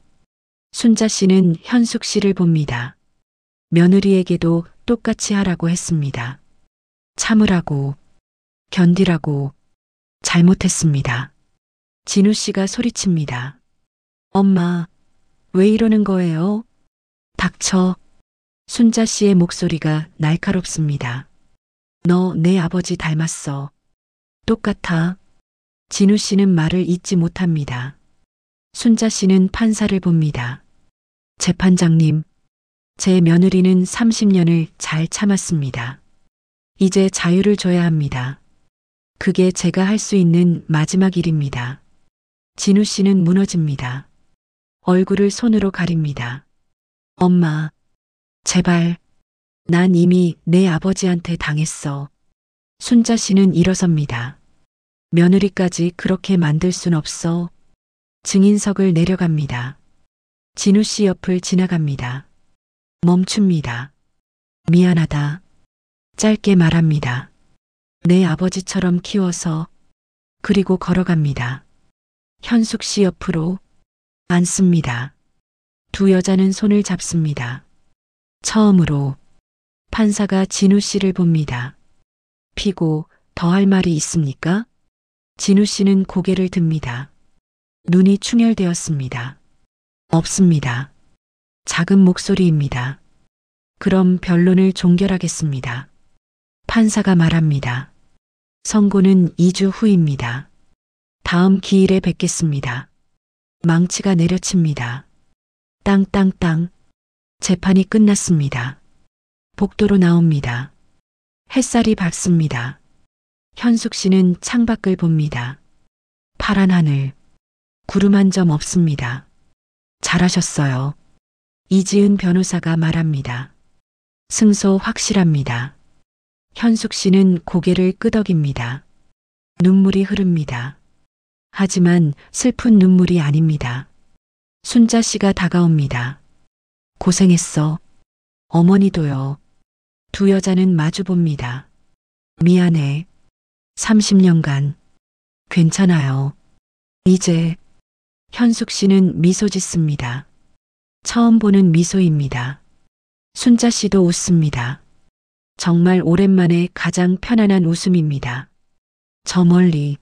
순자 씨는 현숙 씨를 봅니다. 며느리에게도 똑같이 하라고 했습니다. 참으라고, 견디라고, 잘못했습니다. 진우 씨가 소리칩니다. 엄마, 왜 이러는 거예요? 닥쳐. 순자 씨의 목소리가 날카롭습니다. 너 내 아버지 닮았어. 똑같아. 진우 씨는 말을 잇지 못합니다. 순자 씨는 판사를 봅니다. 재판장님, 제 며느리는 30년을 잘 참았습니다. 이제 자유를 줘야 합니다. 그게 제가 할 수 있는 마지막 일입니다. 진우 씨는 무너집니다. 얼굴을 손으로 가립니다. 엄마, 제발. 난 이미 내 아버지한테 당했어. 순자 씨는 일어섭니다. 며느리까지 그렇게 만들 순 없어. 증인석을 내려갑니다. 진우 씨 옆을 지나갑니다. 멈춥니다. 미안하다. 짧게 말합니다. 내 아버지처럼 키워서. 그리고 걸어갑니다. 현숙 씨 옆으로 앉습니다. 두 여자는 손을 잡습니다. 처음으로 판사가 진우 씨를 봅니다. 피고 더 할 말이 있습니까? 진우 씨는 고개를 듭니다. 눈이 충혈되었습니다. 없습니다. 작은 목소리입니다. 그럼 변론을 종결하겠습니다. 판사가 말합니다. 선고는 2주 후입니다. 다음 기일에 뵙겠습니다. 망치가 내려칩니다. 땅땅땅. 재판이 끝났습니다. 복도로 나옵니다. 햇살이 밝습니다. 현숙 씨는 창밖을 봅니다. 파란 하늘. 구름 한 점 없습니다. 잘하셨어요. 이지은 변호사가 말합니다. 승소 확실합니다. 현숙 씨는 고개를 끄덕입니다. 눈물이 흐릅니다. 하지만 슬픈 눈물이 아닙니다. 순자 씨가 다가옵니다. 고생했어. 어머니도요. 두 여자는 마주 봅니다. 미안해. 30년간. 괜찮아요. 이제. 현숙 씨는 미소 짓습니다. 처음 보는 미소입니다. 순자 씨도 웃습니다. 정말 오랜만에 가장 편안한 웃음입니다. 저 멀리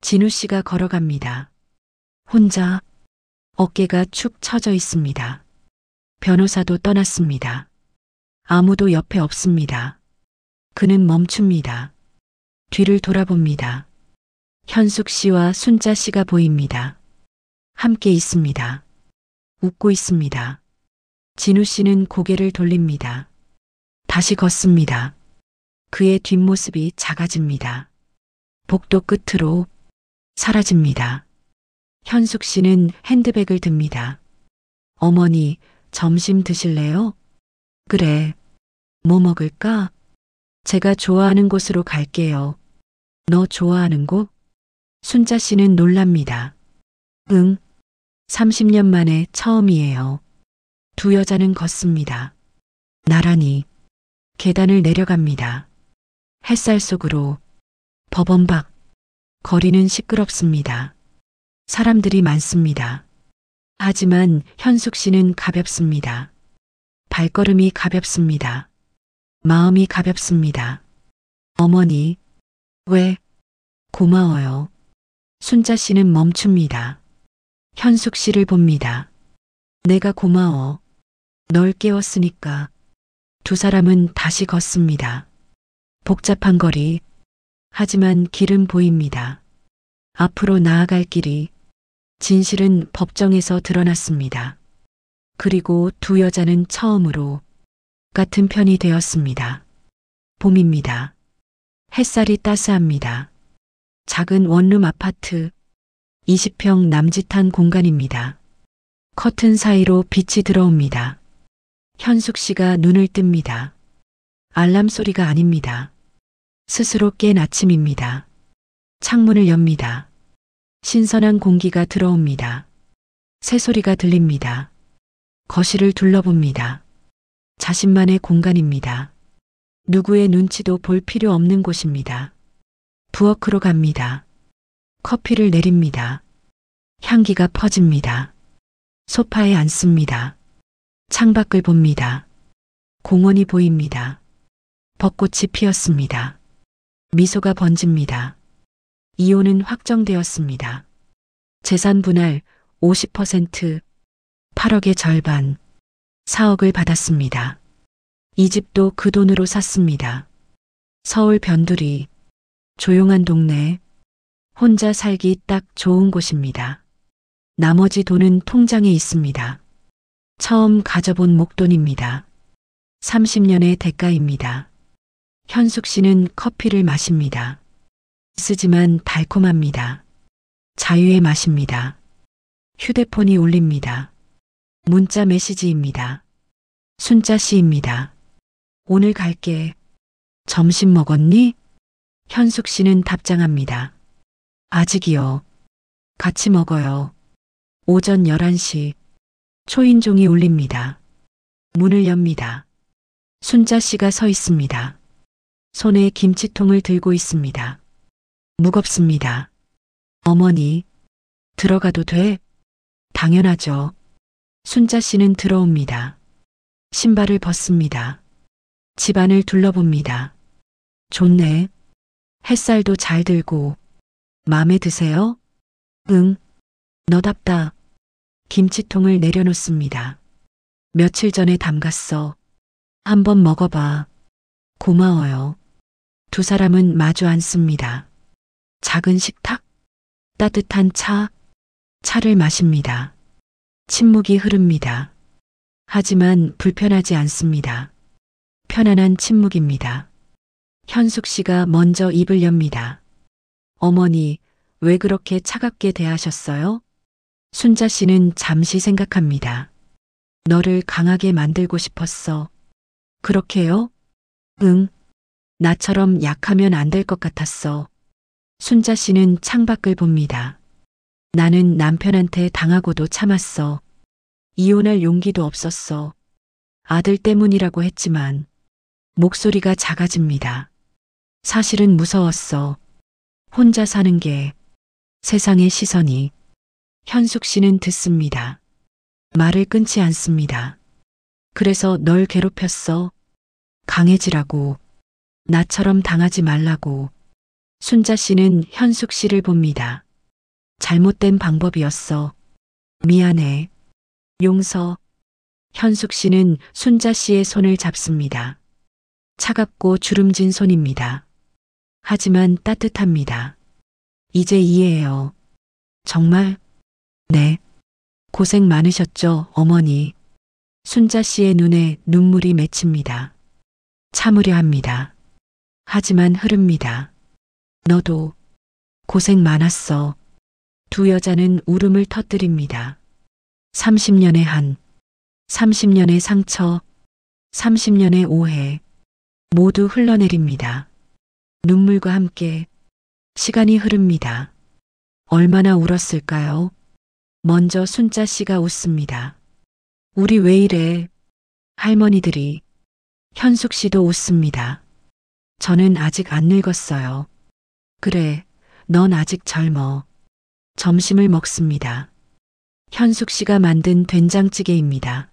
진우 씨가 걸어갑니다. 혼자. 어깨가 축 처져 있습니다. 변호사도 떠났습니다. 아무도 옆에 없습니다. 그는 멈춥니다. 뒤를 돌아봅니다. 현숙 씨와 순자 씨가 보입니다. 함께 있습니다. 웃고 있습니다. 진우 씨는 고개를 돌립니다. 다시 걷습니다. 그의 뒷모습이 작아집니다. 복도 끝으로 사라집니다. 현숙 씨는 핸드백을 듭니다. 어머니, 점심 드실래요? 그래. 뭐 먹을까? 제가 좋아하는 곳으로 갈게요. 너 좋아하는 곳? 순자 씨는 놀랍니다. 응. 30년 만에 처음이에요. 두 여자는 걷습니다. 나란히 계단을 내려갑니다. 햇살 속으로 법원 밖. 거리는 시끄럽습니다. 사람들이 많습니다. 하지만 현숙 씨는 가볍습니다. 발걸음이 가볍습니다. 마음이 가볍습니다. 어머니, 왜? 고마워요. 순자 씨는 멈춥니다. 현숙 씨를 봅니다. 내가 고마워. 널 깨웠으니까. 두 사람은 다시 걷습니다. 복잡한 거리. 하지만 길은 보입니다. 앞으로 나아갈 길이. 진실은 법정에서 드러났습니다. 그리고 두 여자는 처음으로 같은 편이 되었습니다. 봄입니다. 햇살이 따스합니다. 작은 원룸 아파트. 20평 남짓한 공간입니다. 커튼 사이로 빛이 들어옵니다. 현숙 씨가 눈을 뜹니다. 알람 소리가 아닙니다. 스스로 깬 아침입니다. 창문을 엽니다. 신선한 공기가 들어옵니다. 새소리가 들립니다. 거실을 둘러봅니다. 자신만의 공간입니다. 누구의 눈치도 볼 필요 없는 곳입니다. 부엌으로 갑니다. 커피를 내립니다. 향기가 퍼집니다. 소파에 앉습니다. 창밖을 봅니다. 공원이 보입니다. 벚꽃이 피었습니다. 미소가 번집니다. 이혼은 확정되었습니다. 재산 분할 50%, 8억의 절반, 4억을 받았습니다. 이 집도 그 돈으로 샀습니다. 서울 변두리, 조용한 동네, 혼자 살기 딱 좋은 곳입니다. 나머지 돈은 통장에 있습니다. 처음 가져본 목돈입니다. 30년의 대가입니다. 현숙 씨는 커피를 마십니다. 쓰지만 달콤합니다. 자유의 맛입니다. 휴대폰이 울립니다. 문자 메시지입니다. 순자 씨입니다. 오늘 갈게. 점심 먹었니? 현숙 씨는 답장합니다. 아직이요. 같이 먹어요. 오전 11시. 초인종이 울립니다. 문을 엽니다. 순자 씨가 서 있습니다. 손에 김치통을 들고 있습니다. 무겁습니다. 어머니, 들어가도 돼? 당연하죠. 순자 씨는 들어옵니다. 신발을 벗습니다. 집안을 둘러봅니다. 좋네. 햇살도 잘 들고. 마음에 드세요? 응. 너답다. 김치통을 내려놓습니다. 며칠 전에 담갔어. 한번 먹어봐. 고마워요. 두 사람은 마주 앉습니다. 작은 식탁? 따뜻한 차? 차를 마십니다. 침묵이 흐릅니다. 하지만 불편하지 않습니다. 편안한 침묵입니다. 현숙 씨가 먼저 입을 엽니다. 어머니, 왜 그렇게 차갑게 대하셨어요? 순자 씨는 잠시 생각합니다. 너를 강하게 만들고 싶었어. 그렇게요? 응. 나처럼 약하면 안 될 것 같았어. 순자 씨는 창밖을 봅니다. 나는 남편한테 당하고도 참았어. 이혼할 용기도 없었어. 아들 때문이라고 했지만 목소리가 작아집니다. 사실은 무서웠어. 혼자 사는 게, 세상의 시선이. 현숙 씨는 듣습니다. 말을 끊지 않습니다. 그래서 널 괴롭혔어. 강해지라고. 나처럼 당하지 말라고. 순자 씨는 현숙 씨를 봅니다. 잘못된 방법이었어. 미안해. 용서. 현숙 씨는 순자 씨의 손을 잡습니다. 차갑고 주름진 손입니다. 하지만 따뜻합니다. 이제 이해해요. 정말? 네. 고생 많으셨죠, 어머니. 순자 씨의 눈에 눈물이 맺힙니다. 참으려 합니다. 하지만 흐릅니다. 너도 고생 많았어. 두 여자는 울음을 터뜨립니다. 30년의 한, 30년의 상처, 30년의 오해, 모두 흘러내립니다. 눈물과 함께 시간이 흐릅니다. 얼마나 울었을까요? 먼저 순자 씨가 웃습니다. 우리 왜 이래? 할머니들이. 현숙 씨도 웃습니다. 저는 아직 안 늙었어요. 그래, 넌 아직 젊어. 점심을 먹습니다. 현숙 씨가 만든 된장찌개입니다.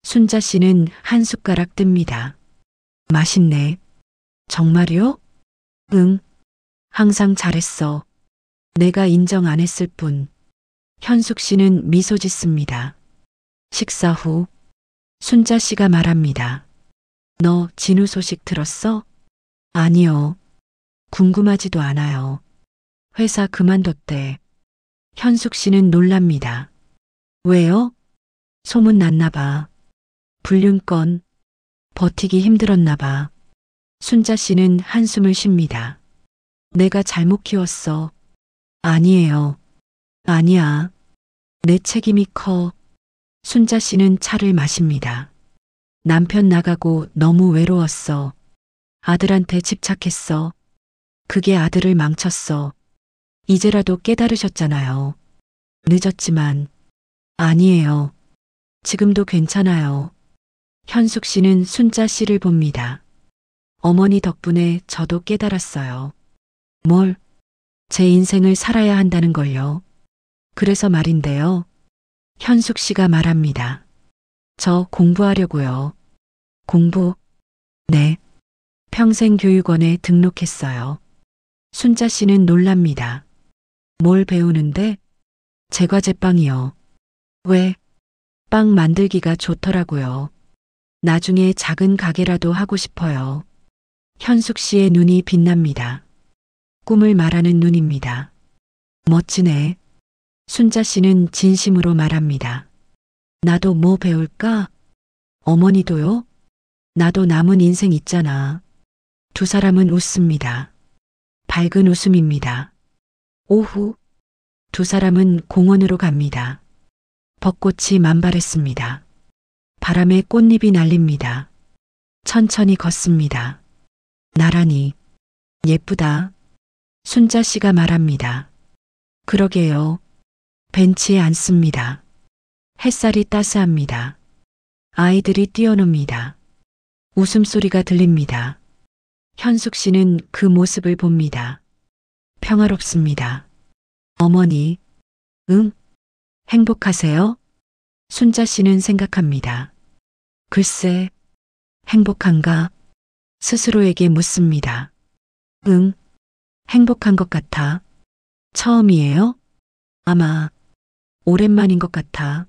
순자 씨는 한 숟가락 뜹니다. 맛있네. 정말요? 응. 항상 잘했어. 내가 인정 안 했을 뿐. 현숙 씨는 미소 짓습니다. 식사 후 순자 씨가 말합니다. 너 진우 소식 들었어? 아니요. 궁금하지도 않아요. 회사 그만뒀대. 현숙 씨는 놀랍니다. 왜요? 소문 났나 봐. 불륜건. 버티기 힘들었나 봐. 순자 씨는 한숨을 쉽니다. 내가 잘못 키웠어. 아니에요. 아니야. 내 책임이 커. 순자 씨는 차를 마십니다. 남편 나가고 너무 외로웠어. 아들한테 집착했어. 그게 아들을 망쳤어. 이제라도 깨달으셨잖아요. 늦었지만. 아니에요. 지금도 괜찮아요. 현숙 씨는 순자 씨를 봅니다. 어머니 덕분에 저도 깨달았어요. 뭘? 제 인생을 살아야 한다는 걸요. 그래서 말인데요. 현숙 씨가 말합니다. 저 공부하려고요. 공부? 네. 평생교육원에 등록했어요. 순자 씨는 놀랍니다. 뭘 배우는데? 제과제빵이요. 왜? 빵 만들기가 좋더라고요. 나중에 작은 가게라도 하고 싶어요. 현숙 씨의 눈이 빛납니다. 꿈을 말하는 눈입니다. 멋지네. 순자 씨는 진심으로 말합니다. 나도 뭐 배울까? 어머니도요? 나도 남은 인생 있잖아. 두 사람은 웃습니다. 밝은 웃음입니다. 오후 두 사람은 공원으로 갑니다. 벚꽃이 만발했습니다. 바람에 꽃잎이 날립니다. 천천히 걷습니다. 나란히. 예쁘다. 순자 씨가 말합니다. 그러게요. 벤치에 앉습니다. 햇살이 따스합니다. 아이들이 뛰어놉니다. 웃음소리가 들립니다. 현숙 씨는 그 모습을 봅니다. 평화롭습니다. 어머니, 응? 행복하세요? 순자 씨는 생각합니다. 글쎄, 행복한가? 스스로에게 묻습니다. 응, 행복한 것 같아. 처음이에요? 아마 오랜만인 것 같아.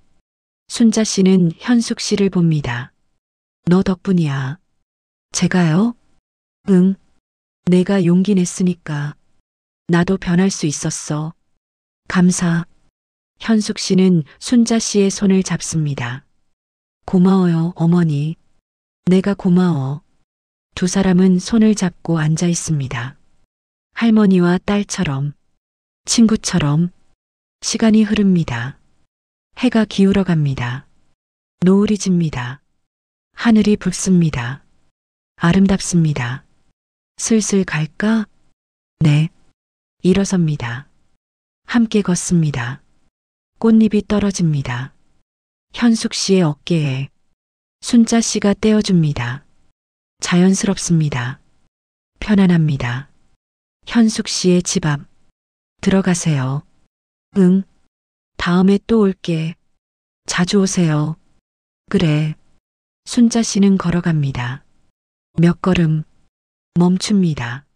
순자 씨는 현숙 씨를 봅니다. 너 덕분이야. 제가요? 응, 내가 용기 냈으니까. 나도 변할 수 있었어. 감사. 현숙 씨는 순자 씨의 손을 잡습니다. 고마워요, 어머니. 내가 고마워. 두 사람은 손을 잡고 앉아 있습니다. 할머니와 딸처럼, 친구처럼 시간이 흐릅니다. 해가 기울어 갑니다. 노을이 집니다. 하늘이 붉습니다. 아름답습니다. 슬슬 갈까? 네. 일어섭니다. 함께 걷습니다. 꽃잎이 떨어집니다. 현숙 씨의 어깨에 순자 씨가 떼어줍니다. 자연스럽습니다. 편안합니다. 현숙 씨의 집 앞. 들어가세요. 응. 다음에 또 올게. 자주 오세요. 그래. 순자 씨는 걸어갑니다. 몇 걸음. 멈춥니다.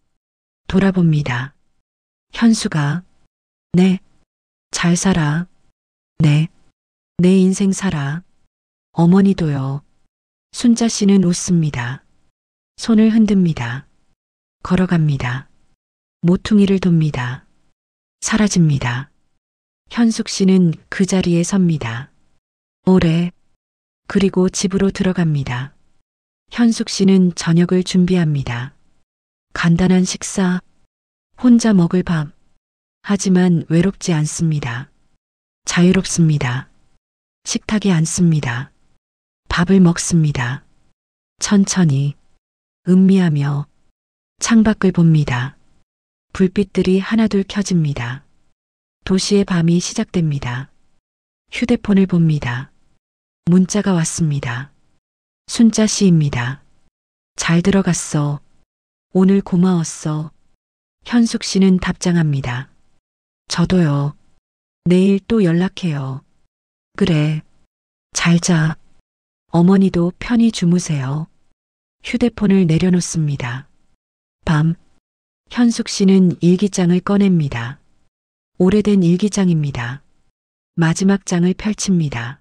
돌아봅니다. 현수가. 네. 잘 살아. 네. 내 인생 살아. 어머니도요. 순자 씨는 웃습니다. 손을 흔듭니다. 걸어갑니다. 모퉁이를 돕니다. 사라집니다. 현숙 씨는 그 자리에 섭니다. 오래. 그리고 집으로 들어갑니다. 현숙 씨는 저녁을 준비합니다. 간단한 식사, 혼자 먹을 밥. 하지만 외롭지 않습니다. 자유롭습니다. 식탁에 앉습니다. 밥을 먹습니다. 천천히, 음미하며 창밖을 봅니다. 불빛들이 하나둘 켜집니다. 도시의 밤이 시작됩니다. 휴대폰을 봅니다. 문자가 왔습니다. 순자 씨입니다. 잘 들어갔어. 오늘 고마웠어. 현숙 씨는 답장합니다. 저도요. 내일 또 연락해요. 그래. 잘 자. 어머니도 편히 주무세요. 휴대폰을 내려놓습니다. 밤, 현숙 씨는 일기장을 꺼냅니다. 오래된 일기장입니다. 마지막 장을 펼칩니다.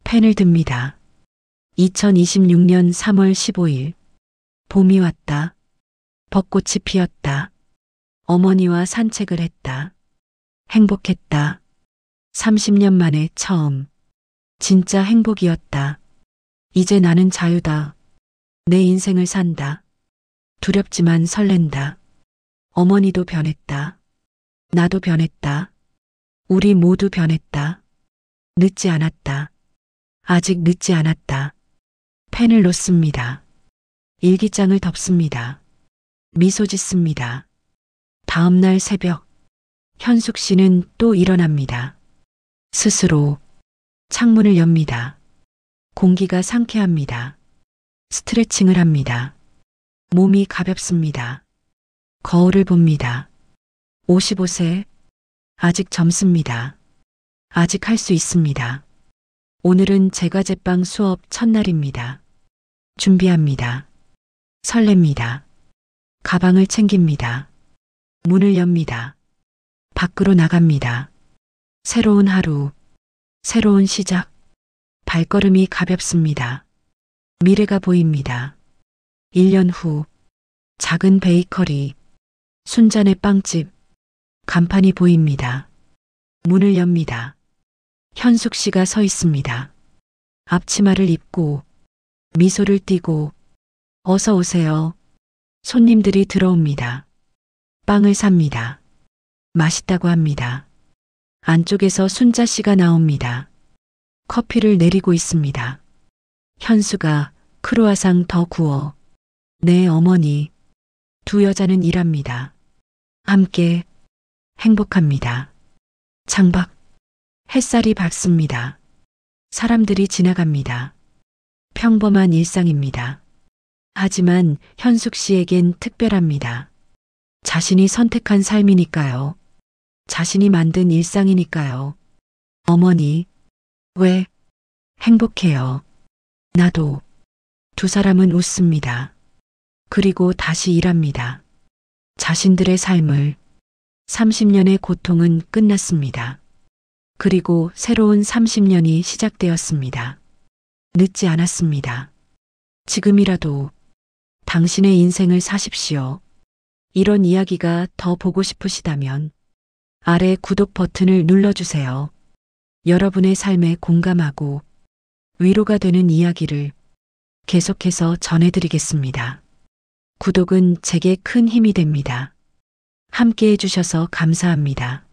펜을 듭니다. 2026년 3월 15일. 봄이 왔다. 벚꽃이 피었다. 어머니와 산책을 했다. 행복했다. 30년 만에 처음. 진짜 행복이었다. 이제 나는 자유다. 내 인생을 산다. 두렵지만 설렌다. 어머니도 변했다. 나도 변했다. 우리 모두 변했다. 늦지 않았다. 아직 늦지 않았다. 펜을 놓습니다. 일기장을 덮습니다. 미소 짓습니다. 다음 날 새벽, 현숙 씨는 또 일어납니다. 스스로 창문을 엽니다. 공기가 상쾌합니다. 스트레칭을 합니다. 몸이 가볍습니다. 거울을 봅니다. 55세. 아직 젊습니다. 아직 할 수 있습니다. 오늘은 제과제빵 수업 첫날입니다. 준비합니다. 설렙니다. 가방을 챙깁니다. 문을 엽니다. 밖으로 나갑니다. 새로운 하루, 새로운 시작. 발걸음이 가볍습니다. 미래가 보입니다. 1년 후, 작은 베이커리, 순잔의 빵집, 간판이 보입니다. 문을 엽니다. 현숙 씨가 서 있습니다. 앞치마를 입고, 미소를 띠고, 어서 오세요. 손님들이 들어옵니다. 빵을 삽니다. 맛있다고 합니다. 안쪽에서 순자 씨가 나옵니다. 커피를 내리고 있습니다. 현수가 크루아상 더 구워. 네, 어머니. 두 여자는 일합니다. 함께 행복합니다. 창밖 햇살이 밝습니다. 사람들이 지나갑니다. 평범한 일상입니다. 하지만 현숙 씨에겐 특별합니다. 자신이 선택한 삶이니까요. 자신이 만든 일상이니까요. 어머니, 왜 행복해요? 나도. 두 사람은 웃습니다. 그리고 다시 일합니다. 자신들의 삶을. 30년의 고통은 끝났습니다. 그리고 새로운 30년이 시작되었습니다. 늦지 않았습니다. 지금이라도 당신의 인생을 사십시오. 이런 이야기가 더 보고 싶으시다면 아래 구독 버튼을 눌러주세요. 여러분의 삶에 공감하고 위로가 되는 이야기를 계속해서 전해드리겠습니다. 구독은 제게 큰 힘이 됩니다. 함께 해주셔서 감사합니다.